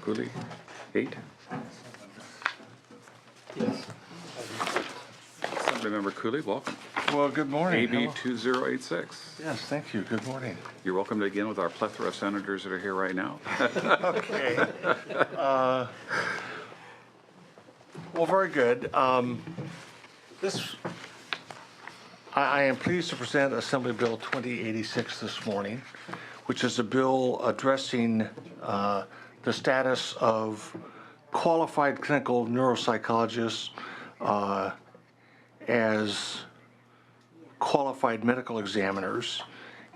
Cooley, 8. Yes. Assemblymember Cooley, welcome. Well, good morning. AB Hello. 2086. Yes, thank you. Good morning. You're welcome to begin with our plethora of senators that are here right now. Okay. Well, very good. I am pleased to present Assembly Bill 2086 this morning, which is a bill addressing the status of qualified clinical neuropsychologists as qualified medical examiners.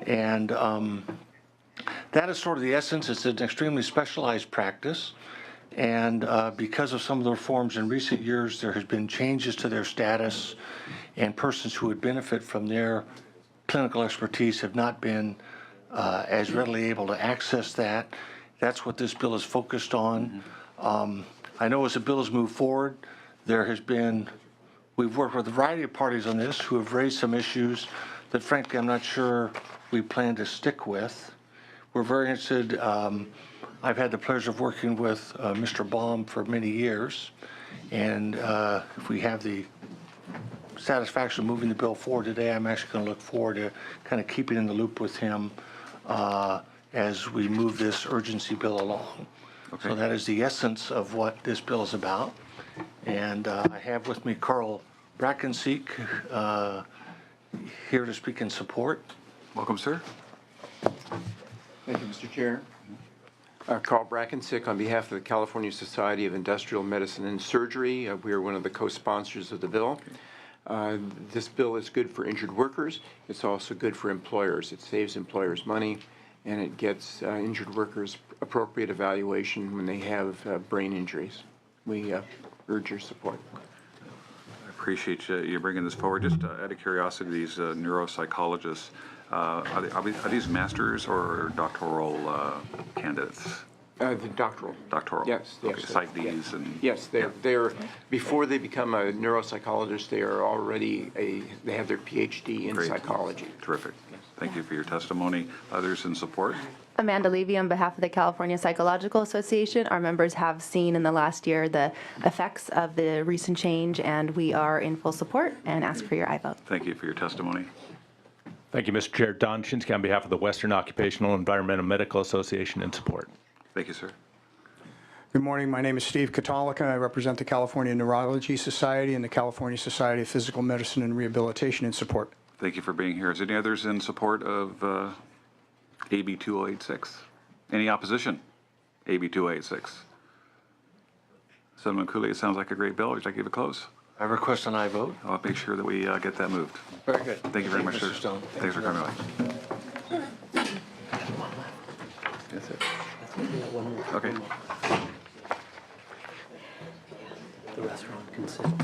And that is sort of the essence. It's an extremely specialized practice. And because of some of the reforms in recent years, there has been changes to their status, and persons who would benefit from their clinical expertise have not been as readily able to access that. That's what this bill is focused on. I know as the bill has moved forward, we've worked with a variety of parties on this who have raised some issues that frankly I'm not sure we plan to stick with. We're very interested. I've had the pleasure of working with Mr. Baum for many years, and if we have the satisfaction of moving the bill forward today, I'm actually going to look forward to kind of keeping in the loop with him as we move this urgency bill along. Okay. So that is the essence of what this bill is about. And I have with me Carl Brackenseek here to speak in support. Welcome, sir. Thank you, Mr. Chair. Carl Brackensick on behalf of the California Society of Industrial Medicine and Surgery. We are one of the co-sponsors of the bill. This bill is good for injured workers. It's also good for employers. It saves employers money, and it gets injured workers appropriate evaluation when they have brain injuries. We urge your support. I appreciate you bringing this forward. Just out of curiosity, these neuropsychologists, are these masters or doctoral candidates? The doctoral. Doctoral. Yes. Okay, Yes. Psych Ds and. Yes, they're before they become a neuropsychologist, they are already they have their PhD in Great. psychology. Terrific. Thank you for your testimony. Others in support? Amanda Levy on behalf of the California Psychological Association. Our members have seen in the last year the effects of the recent change, and we are in full support and ask for your aye vote. Thank you for your testimony. Thank you, Mr. Chair. Don Shinsky on behalf of the Western Occupational Environmental Medical Association in support. Thank you, sir. Good morning. My name is Steve Catolica. I represent the California Neurology Society and the California Society of Physical Medicine and Rehabilitation in support. Thank you for being here. Is there any others in support of AB 2086? Any opposition? AB 2086. Senator Cooley, it sounds like a great bill. Would you like to give it a close? I request an aye vote. I'll make sure that we get that moved. Very good. Thank you very much, sir. Mr. Stone. Thanks for coming by. That's it. Okay. The restaurant consent.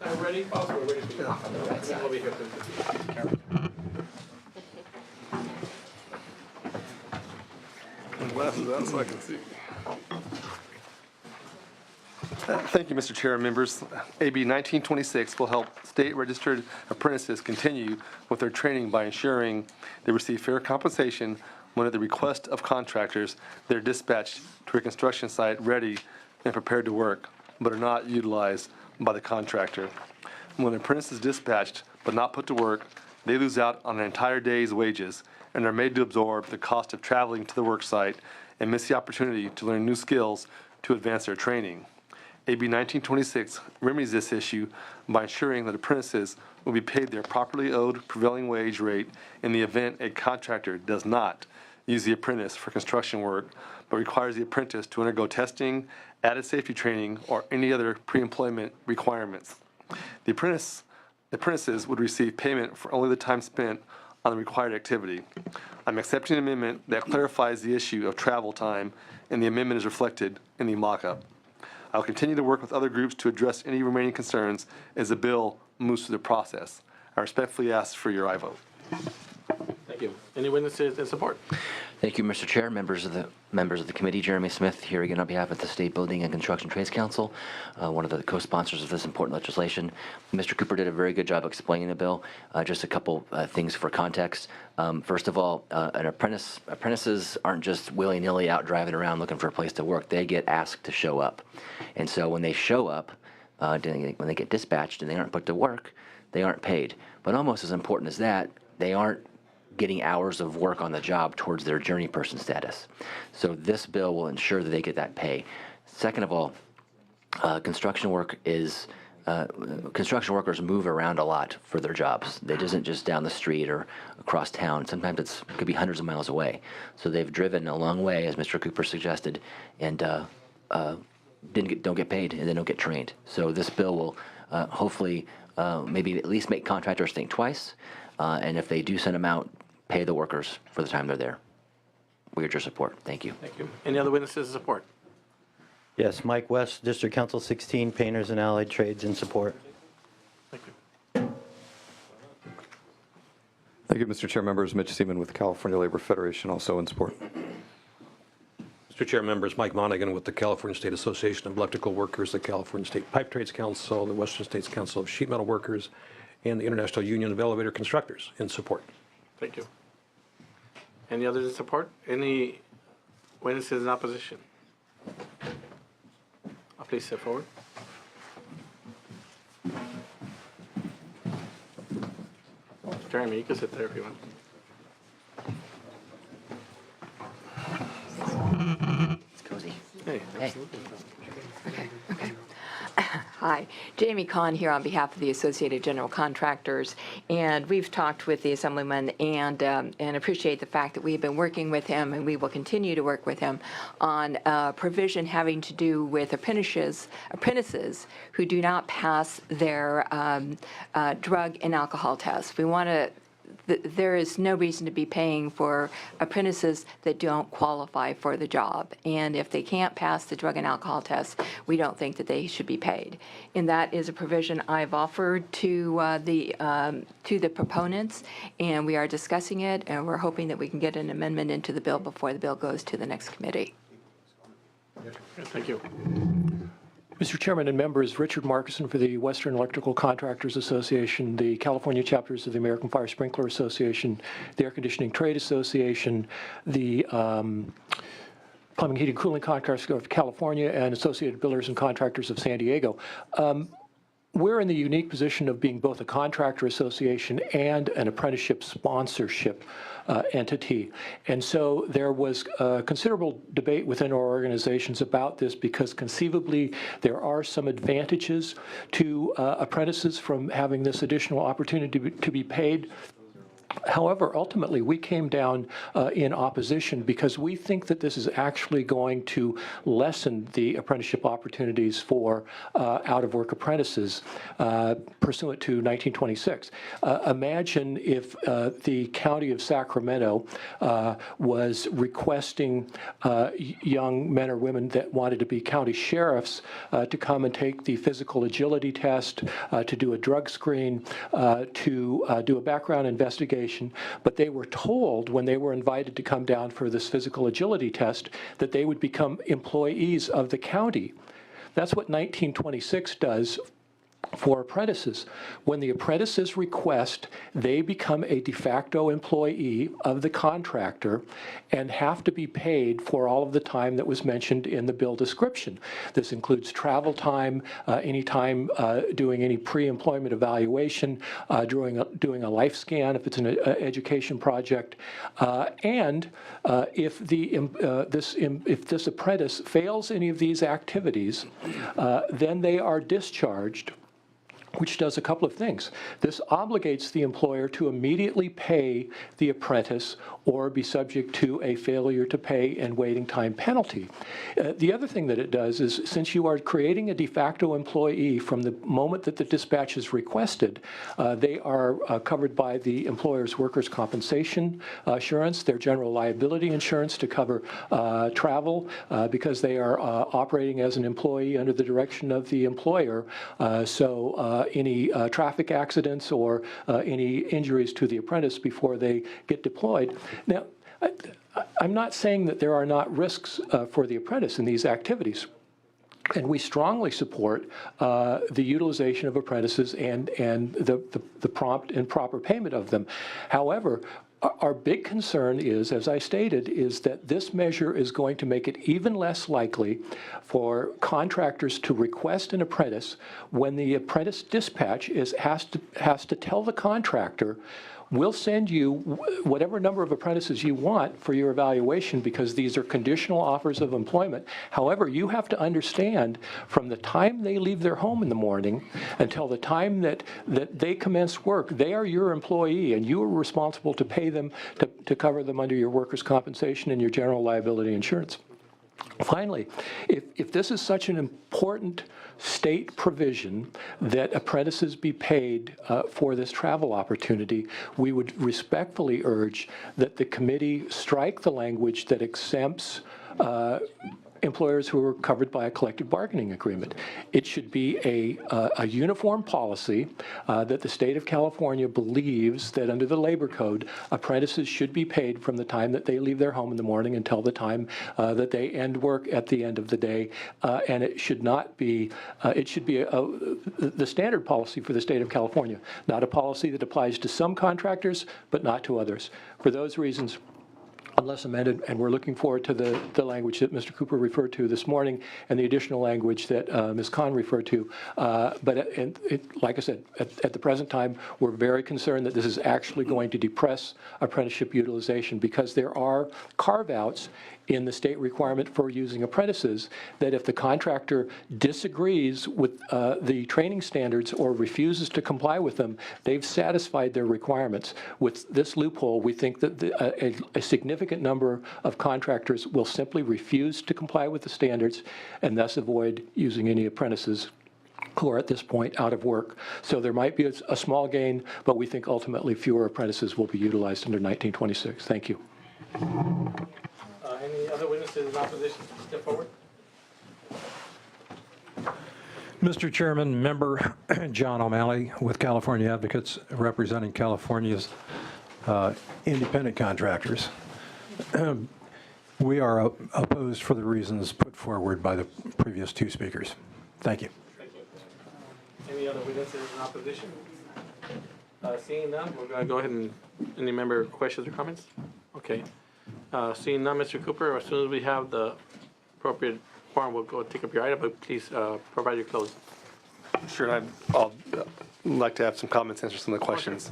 Ready, Bob? We're ready for you. Over here, please. Glasses out so I can see. Thank you, Mr. Chair and members. AB 1926 will help state-registered apprentices continue with their training by ensuring they receive fair compensation when at the request of contractors, they're dispatched to a construction site ready and prepared to work, but are not utilized by the contractor. When an apprentice is dispatched but not put to work, they lose out on an entire day's wages and are made to absorb the cost of traveling to the work site and miss the opportunity to learn new skills to advance their training. AB 1926 remedies this issue by ensuring that apprentices will be paid their properly owed prevailing wage rate in the event a contractor does not use the apprentice for construction work, but requires the apprentice to undergo testing, added safety training, or any other pre-employment requirements. The apprentices would receive payment for only the time spent on the required activity. I'm accepting an amendment that clarifies the issue of travel time, and the amendment is reflected in the mock-up. I'll continue to work with other groups to address any remaining concerns as the bill moves through the process. I respectfully ask for your aye vote. Thank you. Any witnesses in support? Thank you, Mr. Chair, members of the committee. Jeremy Smith here again on behalf of the State Building and Construction Trades Council, one of the co-sponsors of this important legislation. Mr. Cooper did a very good job explaining the bill. Just a couple things for context. First of all, apprentices aren't just willy-nilly out driving around looking for a place to work. They get asked to show up. And so when they show up, when they get dispatched and they aren't put to work, they aren't paid. But almost as important as that, they aren't getting hours of work on the job towards their journey person status. So this bill will ensure that they get that pay. Second of all, construction workers move around a lot for their jobs. It isn't just down the street or across town. Sometimes it could be hundreds of miles away. So they've driven a long way, as Mr. Cooper suggested, and don't get paid and they don't get trained. So this bill will hopefully maybe at least make contractors think twice, and if they do send them out, pay the workers for the time they're there. We urge your support. Thank you. Thank you. Any other witnesses in support? Yes, Mike West, District Council 16, Painters and Allied Trades in support. Thank you. Thank you, Mr. Chair. Members, Mitch Seaman with the California Labor Federation, also in support. Mr. Chair, members, Mike Monaghan with the California State Association of Electrical Workers, the California State Pipe Trades Council, the Western States Council of Sheet Metal Workers, and the International Union of Elevator Constructors in support. Thank you. Any others in support? Any witnesses in opposition? Please step forward. Jeremy, you can sit there if you want. It's cozy. Hey, Hey. absolutely. Okay. Hi, Jamie Kahn here on behalf of the Associated General Contractors, and we've talked with the Assemblyman and appreciate the fact that we've been working with him, and we will continue to work with him on provision having to do with apprentices who do not pass their drug and alcohol tests. We want to. There is no reason to be paying for apprentices that don't qualify for the job. And if they can't pass the drug and alcohol test, we don't think that they should be paid. And that is a provision I've offered to the proponents, and we are discussing it, and we're hoping that we can get an amendment into the bill before the bill goes to the next committee. Thank you. Mr. Chairman and members, Richard Markison for the Western Electrical Contractors Association, the California chapters of the American Fire Sprinkler Association, the Air Conditioning Trade Association, the Plumbing, Heating, Cooling Contractors of California, and Associated Builders and Contractors of San Diego. We're in the unique position of being both a contractor association and an apprenticeship sponsorship entity. And so there was considerable debate within our organizations about this, because conceivably there are some advantages to apprentices from having this additional opportunity to be paid. However, ultimately, we came down in opposition because we think that this is actually going to lessen the apprenticeship opportunities for out-of-work apprentices pursuant to 1926. Imagine if the County of Sacramento was requesting young men or women that wanted to be county sheriffs to come and take the physical agility test, to do a drug screen, to do a background investigation. But they were told when they were invited to come down for this physical agility test that they would become employees of the county. That's what 1926 does for apprentices. When the apprentices request, they become a de facto employee of the contractor and have to be paid for all of the time that was mentioned in the bill description. This includes travel time, any time doing any pre-employment evaluation, doing a life scan if it's an education project, and if this apprentice fails any of these activities, then they are discharged, which does a couple of things. This obligates the employer to immediately pay the apprentice or be subject to a failure to pay and waiting time penalty. The other thing that it does is, since you are creating a de facto employee from the moment that the dispatch is requested, they are covered by the employer's workers' compensation insurance, their general liability insurance to cover travel, because they are operating as an employee under the direction of the employer. Any traffic accidents or any injuries to the apprentice before they get deployed. Now, I'm not saying that there are not risks for the apprentice in these activities. And we strongly support the utilization of apprentices and the prompt and proper payment of them. However, our big concern is, as I stated, is that this measure is going to make it even less likely for contractors to request an apprentice when the apprentice dispatch has to tell the contractor, we'll send you whatever number of apprentices you want for your evaluation because these are conditional offers of employment. However, you have to understand from the time they leave their home in the morning until the time that they commence work, they are your employee and you are responsible to pay them to cover them under your workers' compensation and your general liability insurance. Finally, if this is such an important state provision that apprentices be paid for this travel opportunity, we would respectfully urge that the committee strike the language that exempts employers who are covered by a collective bargaining agreement. It should be a uniform policy that the state of California believes that under the labor code, apprentices should be paid from the time that they leave their home in the morning until the time that they end work at the end of the day. And it should not be, it should be the standard policy for the state of California, not a policy that applies to some contractors, but not to others. For those reasons, unless amended, and we're looking forward to the language that Mr. Cooper referred to this morning and the additional language that Ms. Khan referred to. Like I said, at the present time, we're very concerned that this is actually going to depress apprenticeship utilization because there are carve-outs in the state requirement for using apprentices that if the contractor disagrees with the training standards or refuses to comply with them, they've satisfied their requirements. With this loophole, we think that a significant number of contractors will simply refuse to comply with the standards and thus avoid using any apprentices who are at this point out of work. So there might be a small gain, but we think ultimately fewer apprentices will be utilized under 1926. Thank you. Any other witnesses in opposition? Step forward. Mr. Chairman, member John O'Malley with California Advocates representing California's independent contractors. We are opposed for the reasons put forward by the previous two speakers. Thank you. Thank you. Any other witnesses in opposition? Seeing none, we're going to go ahead and any member questions or comments? Okay. Seeing none, Mr. Cooper, as soon as we have the appropriate form, we'll go take up your item, but please provide your close. Sure, I'd like to have some comments, answer some of the questions.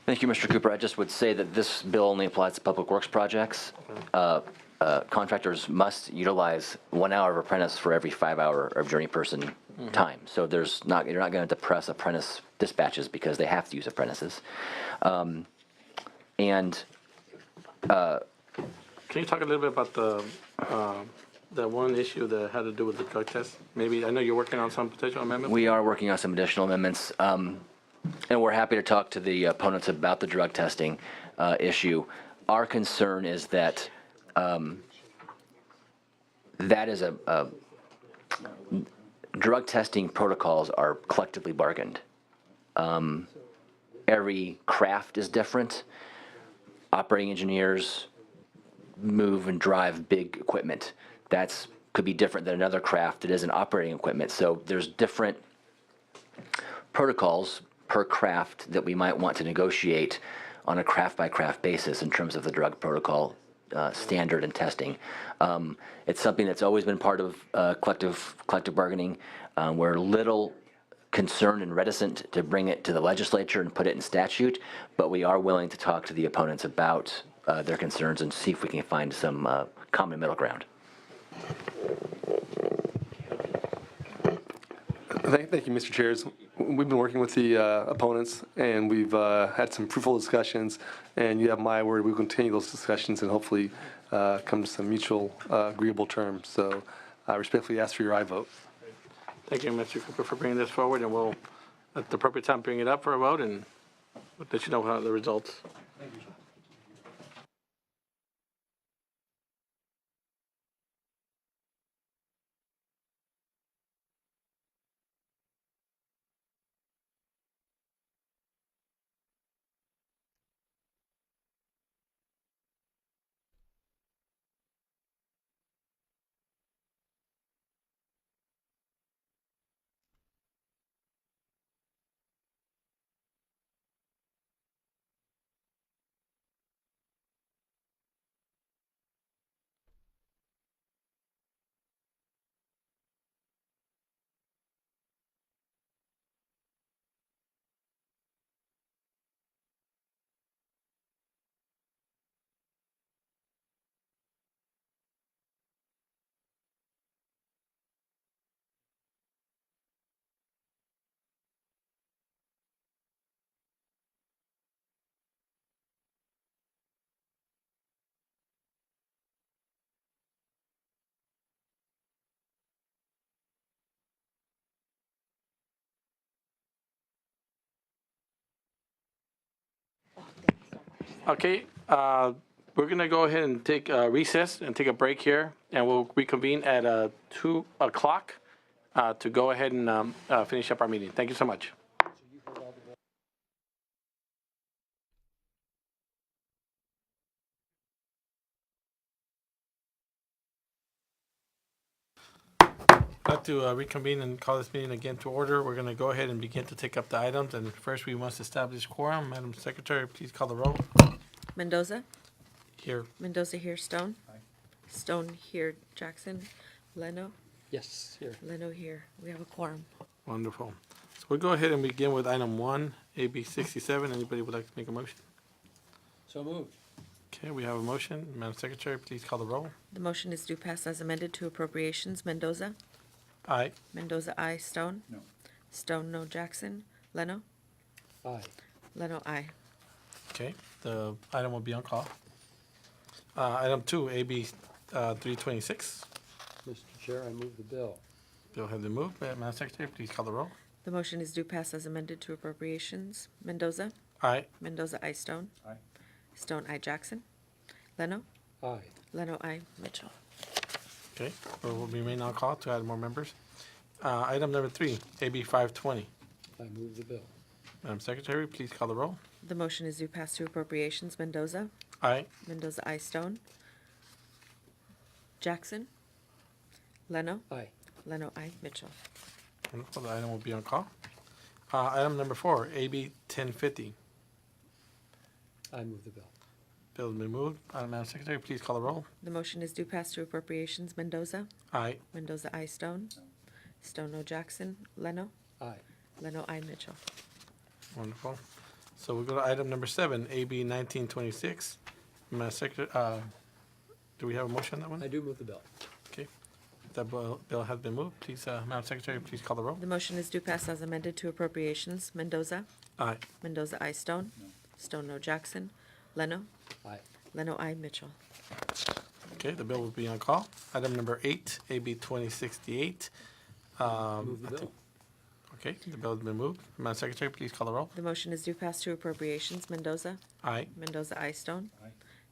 Thank you, Mr. Cooper. I just would say that this bill only applies to public works projects. contractors must utilize 1 hour of apprentice for every 5 hour of journeyperson time. So you're not going to depress apprentice dispatches because they have to use apprentices. Can you talk a little bit about the one issue that had to do with the drug test? Maybe, I know you're working on some potential amendments. We are working on some additional amendments, and we're happy to talk to the opponents about the drug testing issue. Our concern is that that is drug testing protocols are collectively bargained. Every craft is different. Operating engineers move and drive big equipment. That's could be different than another craft that isn't operating equipment. So there's different protocols per craft that we might want to negotiate on a craft by craft basis in terms of the drug protocol standard and testing. It's something that's always been part of collective bargaining. We're little concerned and reticent to bring it to the legislature and put it in statute, but we are willing to talk to the opponents about their concerns and see if we can find some common middle ground. Thank you, Mr. Chairs. We've been working with the opponents, and we've had some fruitful discussions, and you have my word, we'll continue those discussions and hopefully come to some mutual agreeable terms. So I respectfully ask for your aye vote. Thank you, Mr. Cooper, for bringing this forward, and we'll, at the appropriate time, bring it up for a vote, and we'll let you know how the results. Okay, we're going to go ahead and take a recess and take a break here, and we'll reconvene at 2 o'clock to go ahead and finish up our meeting. Thank you so much. I'd like to reconvene and call this meeting again to order. We're going to go ahead and begin to take up the items, and first we must establish quorum. Madam Secretary, please call the roll. Mendoza? Here. Mendoza here, Stone? Aye. Stone here, Jackson? Leno? Yes, here. Leno here. We have a quorum. Wonderful. So we'll go ahead and begin with item 1, AB 67. Anybody would like to make a motion? So moved. Okay, we have a motion. Madam Secretary, please call the roll. The motion is due pass as amended to appropriations. Mendoza? Aye. Mendoza, aye. Stone? No. Stone, no. Jackson? Leno? Aye. Leno, aye. Okay, the item will be on call. Item 2, AB 326. Mr. Chair, I move the bill. Bill has been moved. Madam Secretary, please call the roll. The motion is due pass as amended to appropriations. Mendoza? Aye. Mendoza, aye. Stone? Aye. Stone, aye. Jackson? Leno? Aye. Leno, aye. Mitchell? Okay, we'll remain on call to add more members. Item number 3, AB 520. I move the bill. Madam Secretary, please call the roll. The motion is due pass to appropriations. Mendoza? Aye. Mendoza, aye. Stone? Jackson? Leno? Aye. Leno, aye. Mitchell? Wonderful, the item will be on call. Item number 4, AB 1050. I move the bill. Bill has been moved. Madam Secretary, please call the roll. The motion is due pass to appropriations. Mendoza? Aye. Mendoza, aye. Stone? Stone, no. Jackson? Leno? Aye. Leno, aye. Mitchell? Wonderful. So we'll go to item number 7, AB 1926. Madam Secretary, Do we have a motion on that one? I do move the bill. Okay. That bill has been moved. Please, Madam Secretary, please call the roll. The motion is due pass as amended to appropriations. Mendoza? Aye. Mendoza, I. Stone? Stone, no. Jackson? Leno? Aye. Leno, I. Mitchell. Okay, the bill will be on call. Item number 8, AB 2068. Move the bill. Okay, the bill has been moved. Madam Secretary, please call the roll. The motion is due pass to appropriations. Mendoza? Aye. Mendoza, I. Stone?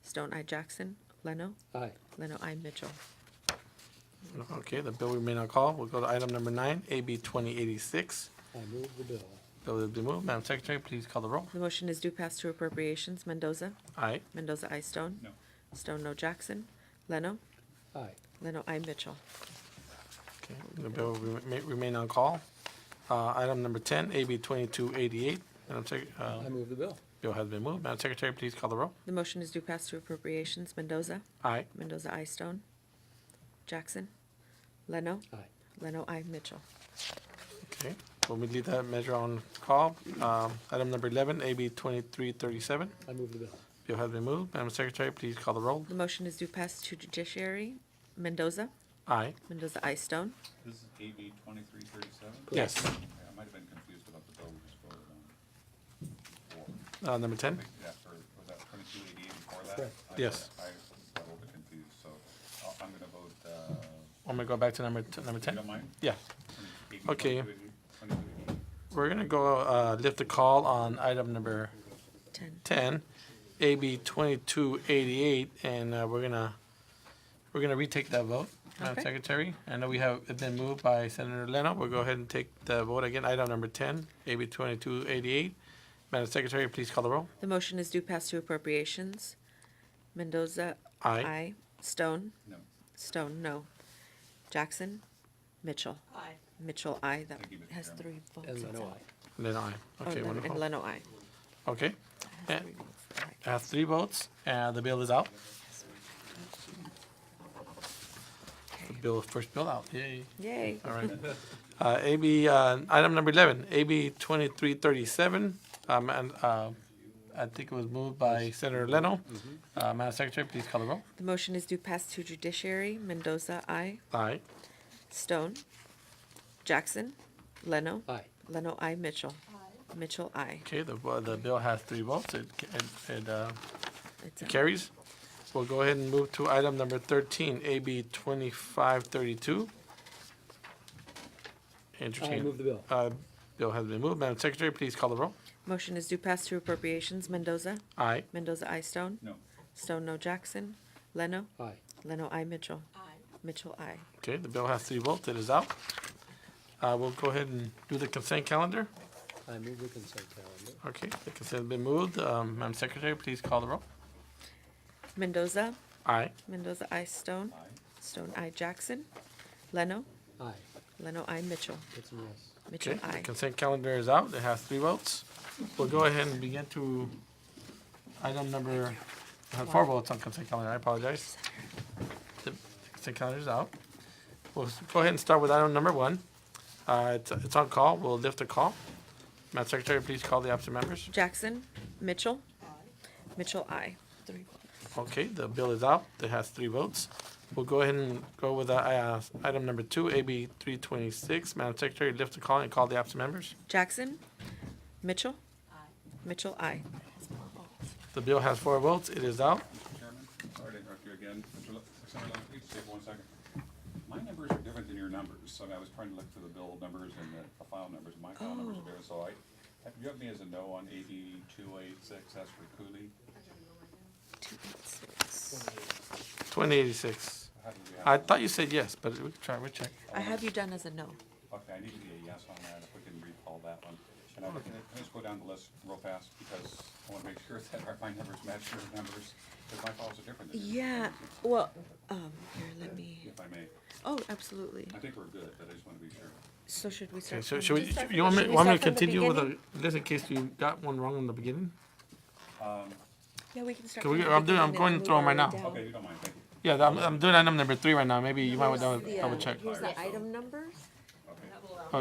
Stone, I. Jackson? Leno? Aye. Leno, I. Mitchell. Okay, the bill will remain on call. We'll go to item number 9, AB 2086. I move the bill. Bill has been moved. Madam Secretary, please call the roll. The motion is due pass to appropriations. Mendoza? Aye. Mendoza, I. Stone? No. Stone, no. Jackson? Leno? Aye. Leno, I. Mitchell. Okay, the bill will remain on call. Item number 10, AB 2288. Madam I move the bill. Bill has been moved. Madam Secretary, please call the roll. The motion is due pass to appropriations. Mendoza? Aye. Mendoza, I. Stone? Jackson? Leno? Aye. Leno, I. Mitchell. Okay, we'll leave that measure on call. Item number 11, AB 2337. I move the bill. Bill has been moved. Madam Secretary, please call the roll. The motion is due pass to judiciary. Mendoza? Aye. Mendoza, I. Stone? This is AB 2337? Yes. I might have been confused about the bill we just voted on. Number 10? Yeah, was that 2288 before that? Correct. Yes. I got a little bit confused, so I'm going to vote, I'm gonna go back to number 10. you don't mind? Yeah. AB Okay. 2288. We're gonna go lift the call on item number 10, AB 2288, and we're gonna retake that vote, Madam Okay. Secretary. I know it's been moved by Senator Leno. We'll go ahead and take the vote again. Item number 10, AB 2288. Madam Secretary, please call the roll. The motion is due pass to appropriations. Mendoza? Aye. Stone? No. Stone, no. Jackson? Mitchell? Aye. Mitchell, aye. That Thank you, Mr. has Chairman. 3 votes. And It's Leno, out. aye. Leno, aye. Oh, Okay, Leno- wonderful. And Leno, aye. Okay. Has And 3 votes. Aye. it has 3 votes, and the bill is out. The bill, first bill out. Yay. Yay. All right. Item number 11, AB 2337, and I think it was moved by Senator Leno. Madam Secretary, please call the roll. The motion is due pass to judiciary. Mendoza, aye. Aye. Stone? Jackson? Leno? Aye. Leno, I. Mitchell? Mitchell, aye. Okay, the bill has 3 votes. It It's out. carries. We'll go ahead and move to item number 13, AB 2532. I move the bill. Bill has been moved. Madam Secretary, please call the roll. Motion is due pass to appropriations. Mendoza? Aye. Mendoza, I. Stone? No. Stone, no. Jackson? Leno? Aye. Leno, I. Mitchell? Mitchell, aye. Okay, the bill has 3 votes. It is out. We'll go ahead and do the consent calendar. I move the consent calendar. Okay, the consent has been moved. Madam Secretary, please call the roll. Mendoza? Aye. Mendoza, I. Stone? Stone, I. Jackson? Leno? Aye. Leno, I. Mitchell? It's a yes. Mitchell, Okay, the aye. consent calendar is out. It has 3 votes. We'll go ahead and begin to item number, I have 4 votes on consent calendar. I apologize. The consent calendar is out. We'll go ahead and start with item number 1. It's on call. We'll lift the call. Madam Secretary, please call the absent members. Jackson? Mitchell? Mitchell, aye. 3 votes. Okay, the bill is out. It has 3 votes. We'll go ahead and go with item number 2, AB 326. Madam Secretary, lift the call and call the absent members. Jackson? Mitchell? Mitchell, aye. The bill has 4 votes. It is out. Mr. Chairman, sorry to interrupt you again. Senator Leno, please stay for 1 second. My numbers are different than your numbers. So I was trying to look for the bill numbers and the file numbers. My file numbers are different, so you have me as a no on AB 286. That's for Cooley. 286. 2086. How did we have I it? thought you said yes, but we can try. We'll check. I have you done as a no. Okay, I need to be a yes on that, if we can recall that one. And can I just go down the list real fast, because I want to make sure that my numbers match your numbers, because my files are different than yours. Yeah, well, here, let me, If I may. oh, absolutely. I think we're good, but I just want to be sure. So should we Okay, start? so from- should we, Should we you want me start to from the continue with beginning? just in case you got one wrong in the beginning? Yeah, we can start. Can we- from the I'm beginning and going move through 'em right our now. way down. Okay, you don't mind, thank you. Yeah, I'm doing item number 3 right now. Maybe you might want to Here's the, double check. Here's the item numbers.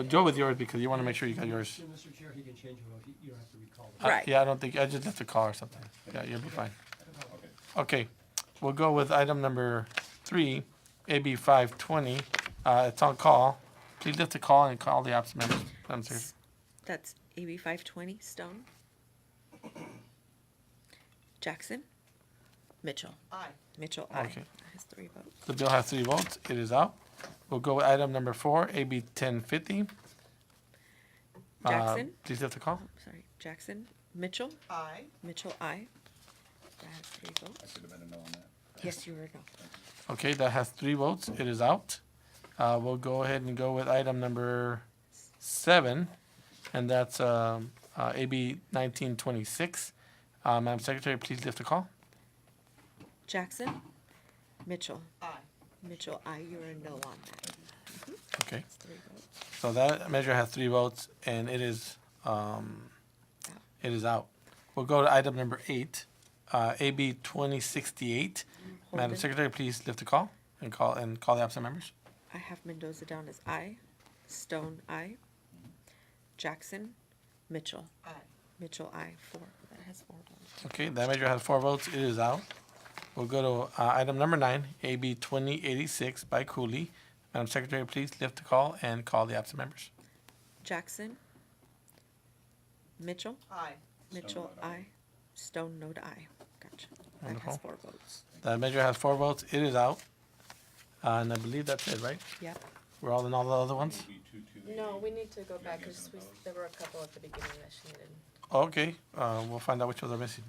Joe with yours, because you want to make sure you got yours. Mr. Chair, he can change it, you don't have to recall Right. Yeah, I don't think, I just left a call or something. Yeah, you'll be fine. Okay. we'll go with item number 3, AB 520. It's on call. Please lift the call and call the absent members. Madam Secretary. That's AB 520, Stone. Jackson. Mitchell. Aye. Mitchell, aye. Okay. Has 3 votes. The bill has 3 votes. It is out. We'll go with item number 4, AB 1050. Jackson. Please lift the call. Sorry, Jackson. Mitchell. Aye. Mitchell, aye. That has 3 votes. I should have been a no on that. Yes, you were a no. Okay, that has 3 votes. It is out. We'll go ahead and go with item number 7, and that's AB 1926. Madam Secretary, please lift the call. Jackson. Mitchell. Aye. Mitchell, aye. You're a no on that. Okay. That's 3 votes. So that measure has 3 votes, and it is out. We'll go to item number 8, AB 2068. Madam Holden. Secretary, please lift the call and call the absent members. I have Mendoza down as aye. Stone, aye. Jackson. Mitchell. Aye. Mitchell, aye. 4. That has 4 votes. Okay, that measure has 4 votes. It is out. We'll go to item number 9, AB 2086 by Cooley. Madam Secretary, please lift the call and call the absent members. Jackson. Mitchell. Aye. Mitchell, aye. Stone, no to aye. Gotcha. That Wonderful. has 4 votes. That measure has 4 votes. It is out. And I believe that's it, right? Yep. We're all in all the other ones? No, we need to go back because there were a couple at the beginning that she needed. Okay, we'll find out which ones are missing.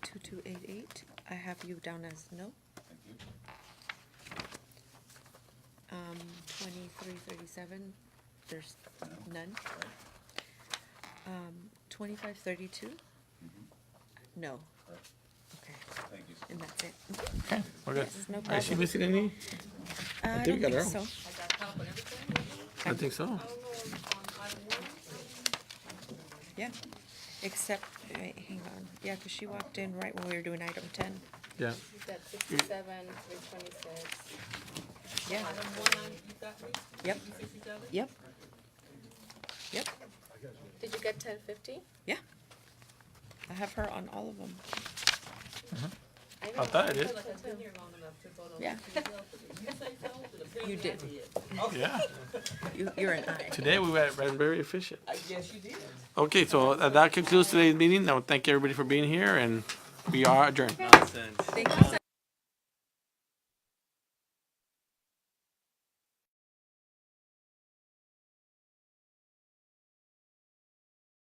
2288. I have you down as no. 2337. There's none. 2532. No. Okay. Thank you. And that's it. Okay, we're good. Yes, no Is she problem. missing any? I think we don't got think her so. own. I think so. Yeah. Except, wait, hang on. Yeah, because she walked in right when we were doing item 10. Yeah. That's 67, 326. Yeah. Yep. Yep. Yep. Did you get 1050? Yeah. I have her on all of them. I thought I did. Yeah. You did. Yeah. You're an aye. Today we were very efficient. Yes, you did. Okay, so that concludes today's meeting. I want to thank everybody for being here, and we are adjourned. Thank you so